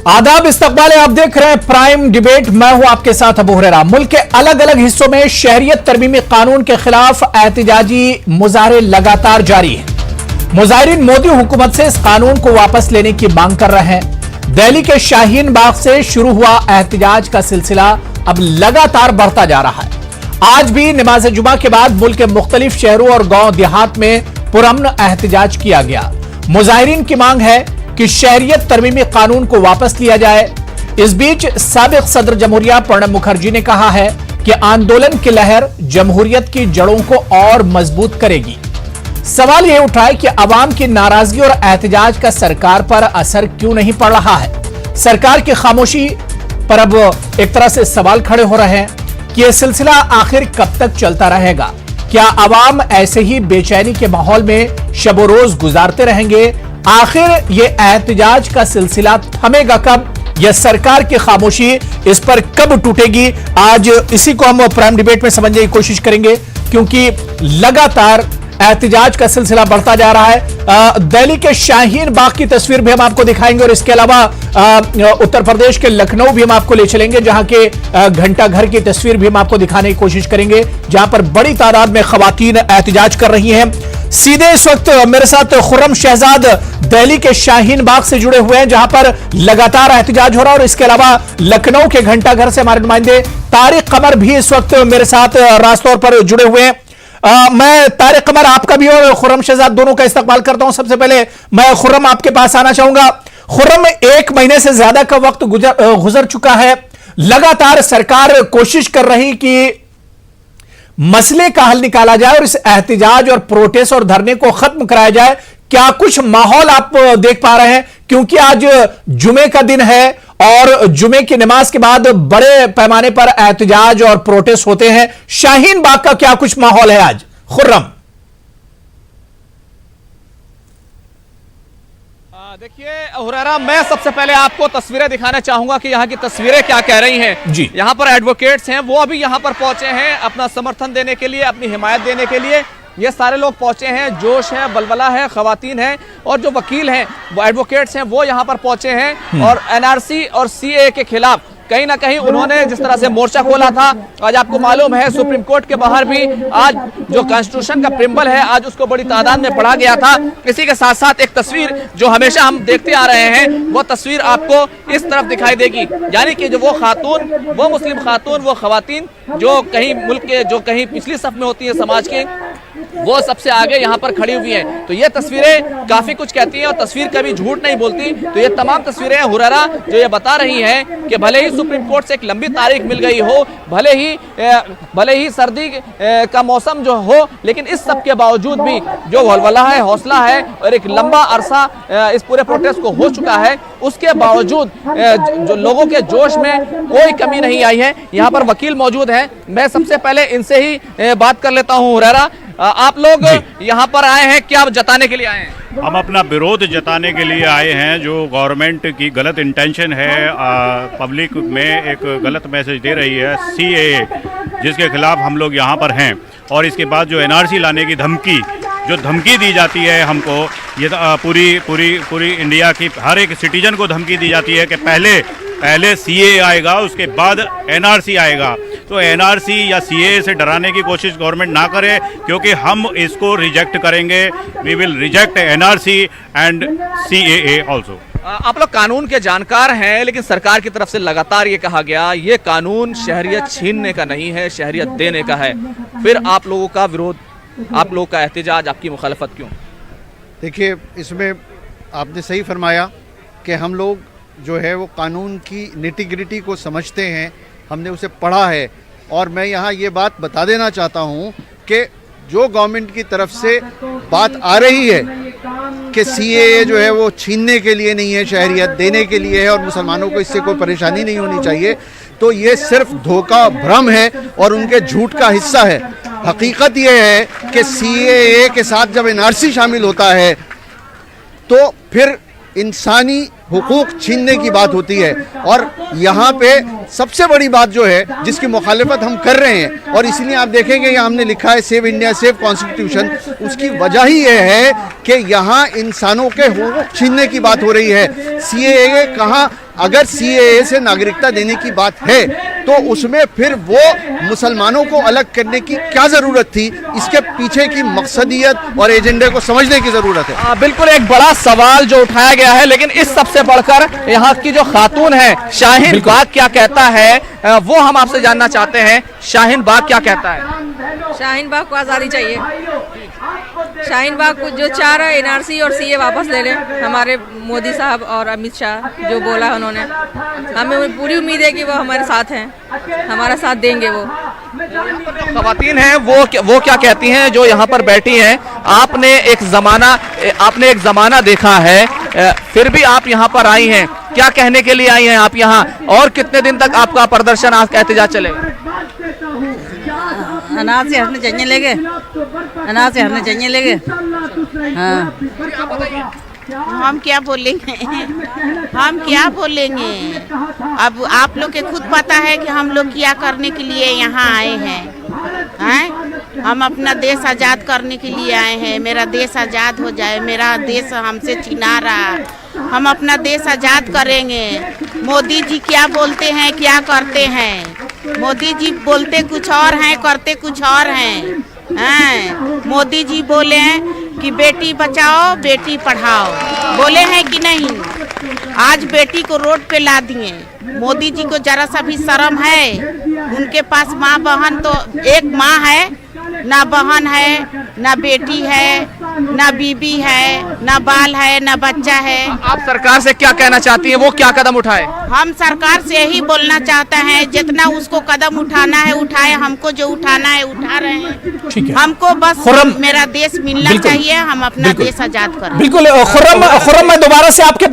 आदाब, इस्तकबाल है। आप देख रहे हैं प्राइम डिबेट। मैं हूं आपके साथ अबू हुरैरा। मुल्क के अलग अलग हिस्सों में शहरियत तरमीमी कानून के खिलाफ एहतजाजी मुजाहरे लगातार जारी है। मुजाहिरीन मोदी हुकूमत से इस कानून को वापस लेने की मांग कर रहे हैं। दिल्ली के शाहीन बाग से शुरू हुआ एहतजाज का सिलसिला अब लगातार बढ़ता जा रहा है। आज भी नमाज जुमा के बाद मुल्क के मुख्तलिफ शहरों और गांव देहात में पुरअमन एहतजाज किया गया। मुजाहिरीन की मांग है कि शहरियत तरमीमी कानून को वापस लिया जाए। इस बीच साबिक सदर जमहूरिया प्रणब मुखर्जी ने कहा है कि आंदोलन की लहर जमहूरियत की जड़ों को और मजबूत करेगी। सवाल यह उठा है कि अवाम की नाराजगी और एहतजाज का सरकार पर असर क्यों नहीं पड़ रहा है। सरकार की खामोशी पर अब एक तरह से सवाल खड़े हो रहे हैं कि यह सिलसिला आखिर कब तक चलता रहेगा। क्या अवाम ऐसे ही बेचैनी के माहौल में शबो रोज गुजारते रहेंगे? आखिर ये एहतजाज का सिलसिला थमेगा कब? यह सरकार की खामोशी इस पर कब टूटेगी? आज इसी को हम प्राइम डिबेट में समझने की कोशिश करेंगे, क्योंकि लगातार एहतजाज का सिलसिला बढ़ता जा रहा है। दिल्ली के शाहीन बाग की तस्वीर भी हम आपको दिखाएंगे और इसके अलावा उत्तर प्रदेश के लखनऊ भी हम आपको ले चलेंगे, जहां के घंटा घर की तस्वीर भी हम आपको दिखाने की कोशिश करेंगे, जहां पर बड़ी तादाद में खवातीन एहतजाज कर रही हैं। सीधे इस वक्त मेरे साथ खुर्रम शहजाद दिल्ली के शाहीन बाग से जुड़े हुए हैं, जहां पर लगातार एहतजाज हो रहा है। और इसके अलावा लखनऊ के घंटा घर से हमारे नुमाइंदे तारिक कमर भी इस वक्त मेरे साथ राज तौर पर जुड़े हुए हैं। मैं तारिक कमर आपका भी और खुर्रम शहजाद दोनों का इस्तकबाल करता हूं। सबसे पहले मैं खुर्रम आपके पास आना चाहूंगा। खुर्रम, 1 महीने से ज्यादा का वक्त गुजर चुका है। लगातार सरकार कोशिश कर रही कि मसले का हल निकाला जाए और इस एहतजाज और प्रोटेस्ट और धरने को खत्म कराया जाए। क्या कुछ माहौल आप देख पा रहे हैं? क्योंकि आज जुमे का दिन है और जुमे की नमाज के बाद बड़े पैमाने पर एहतजाज और प्रोटेस्ट होते हैं। शाहीन बाग का क्या कुछ माहौल है आज? खुर्रम, देखिए हुरैरा, मैं सबसे पहले आपको तस्वीरें दिखाना चाहूंगा कि यहाँ की तस्वीरें क्या कह रही हैं जी। यहाँ पर एडवोकेट्स हैं, वो अभी यहाँ पर पहुंचे हैं अपना समर्थन देने के लिए, अपनी हिमायत देने के लिए। ये सारे लोग पहुंचे हैं, जोश है, बलबला है, खवातीन हैं और जो वकील हैं, वो एडवोकेट्स हैं, वो यहाँ पर पहुंचे हैं। और एनआरसी और सीए के खिलाफ कहीं ना कहीं उन्होंने जिस तरह से मोर्चा खोला था, आज आपको मालूम है सुप्रीम कोर्ट के बाहर भी आज जो कॉन्स्टिट्यूशन का प्रिम्बल है, आज उसको बड़ी तादाद में पढ़ा गया था। इसी के साथ साथ एक तस्वीर जो हमेशा हम देखते आ रहे हैं, वो तस्वीर आपको इस तरफ दिखाई देगी, यानी कि जो वो खातून, वो मुस्लिम खातून, वो खवातीन जो कहीं मुल्क के, जो कहीं पिछली सफ में होती है समाज के, वो सबसे आगे यहाँ पर खड़ी हुई हैं। तो ये तस्वीरें काफी कुछ कहती हैं और तस्वीर कभी झूठ नहीं बोलती। तो ये तमाम तस्वीरें हुरैरा जो ये बता रही हैं कि भले ही सुप्रीम कोर्ट से एक लंबी तारीख मिल गई हो, भले ही सर्दी का मौसम जो हो, लेकिन इस सब के बावजूद भी जो वलवला है, हौसला है और एक लंबा अरसा इस पूरे प्रोटेस्ट को हो चुका है, उसके बावजूद जो लोगों के जोश में कोई कमी नहीं आई है। यहाँ पर वकील मौजूद हैं, मैं सबसे पहले इनसे ही बात कर लेता हूँ। हुरैरा, आप लोग यहाँ पर आए हैं, क्या जताने के लिए आए हैं? हम अपना विरोध जताने के लिए आए हैं। जो गवर्नमेंट की गलत इंटेंशन है, पब्लिक में एक गलत मैसेज दे रही है सीएए, जिसके खिलाफ हम लोग यहाँ पर हैं। और इसके बाद जो एनआरसी लाने की जो धमकी दी जाती है हमको, ये पूरी इंडिया की हर एक सिटीजन को धमकी दी जाती है कि पहले सीएए आएगा, उसके बाद एनआरसी आएगा। तो एनआरसी या सीएए से डराने की कोशिश गवर्नमेंट ना करे, क्योंकि हम इसको रिजेक्ट करेंगे। We will reject NRC and CAA also. आप लोग कानून के जानकार हैं, लेकिन सरकार की तरफ से लगातार ये कहा गया ये कानून शहरियत छीनने का नहीं है, शहरियत देने का है। फिर आप लोगों का विरोध, आप लोगों का एहतजाज, आपकी मुखालफत क्यों? देखिए, इसमें आपने सही फरमाया कि हम लोग जो है वो कानून की निटी-ग्रिटी को समझते हैं, हमने उसे पढ़ा है। और मैं यहाँ ये बात बता देना चाहता हूँ कि जो गवर्नमेंट की तरफ से बात आ रही है कि सीएए जो है वो छीनने के लिए नहीं है, शहरियत देने के लिए है और मुसलमानों को इससे कोई परेशानी नहीं होनी चाहिए, तो ये सिर्फ धोखा, भ्रम है और उनके झूठ का हिस्सा है। हकीकत ये है कि सीएए के साथ जब एनआरसी शामिल होता है तो फिर इंसानी हुकूक छीनने की बात होती है। और यहाँ पे सबसे बड़ी बात जो है जिसकी मुखालिफत हम कर रहे हैं, और इसलिए आप देखेंगे यहाँ हमने लिखा है सेव इंडिया सेव कॉन्स्टिट्यूशन, उसकी वजह ही ये है कि यहाँ इंसानों के हुकूक छीनने की बात हो रही है। सीएए कहाँ अगर सीएए से नागरिकता देने की बात है तो उसमें फिर वो मुसलमानों को अलग करने की क्या जरूरत थी? इसके पीछे की मकसदियत और एजेंडे को समझने की जरूरत है। बिल्कुल एक बड़ा सवाल जो उठाया गया है, लेकिन इस सबसे बढ़कर यहाँ की जो खातून है शाहीन बाग क्या कहता है वो हम आपसे जानना चाहते हैं। शाहीन बाग क्या कहता है? शाहीन बाग को आज़ादी चाहिए। शाहीन बाग को जो चाह रहा है एनआरसी और सीए वापस ले लें, हमारे मोदी साहब और अमित शाह जो बोला है उन्होंने, हमें पूरी उम्मीद है कि वो हमारे साथ हैं, हमारा साथ देंगे। वो खवातीन हैं वो क्या कहती हैं जो यहाँ पर बैठी हैं? आपने एक जमाना देखा है, फिर भी आप यहाँ पर आई हैं, क्या कहने के लिए आई हैं आप यहाँ? और कितने दिन तक आपका प्रदर्शन, आज का एहतजाज चलेगा? अनाज से हटने चाहिए लेगे, अनाज से हटने चाहिए लेगे। हाँ, हम क्या बोलेंगे हम क्या बोलेंगे? अब आप लोग के खुद पता है कि हम लोग क्या करने के लिए यहाँ आए हैं। हम अपना देश आज़ाद करने के लिए आए हैं। मेरा देश आज़ाद हो जाए, मेरा देश हमसे छिना रहा, हम अपना देश आज़ाद करेंगे। मोदी जी क्या बोलते हैं, क्या करते हैं? मोदी जी बोलते कुछ और हैं, करते कुछ और हैं। मोदी जी बोले हैं कि बेटी बचाओ बेटी पढ़ाओ, बोले हैं कि नहीं? आज बेटी को रोड पे ला दिए। मोदी जी को जरा सा भी शर्म है? उनके पास माँ बहन तो एक माँ है, ना बहन है, ना बेटी है, ना बीबी है, ना बाल है, ना बच्चा है। आप सरकार से क्या कहना चाहती हैं? वो क्या कदम उठाए? हम सरकार से यही बोलना चाहते हैं, जितना उसको कदम उठाना है उठाए, हमको जो उठाना है उठा रहे हैं। हमको बस मेरा देश मिलना चाहिए, हम अपना देश आजाद करें। बिल्कुल खुर्रम, मैं दोबारा से आपके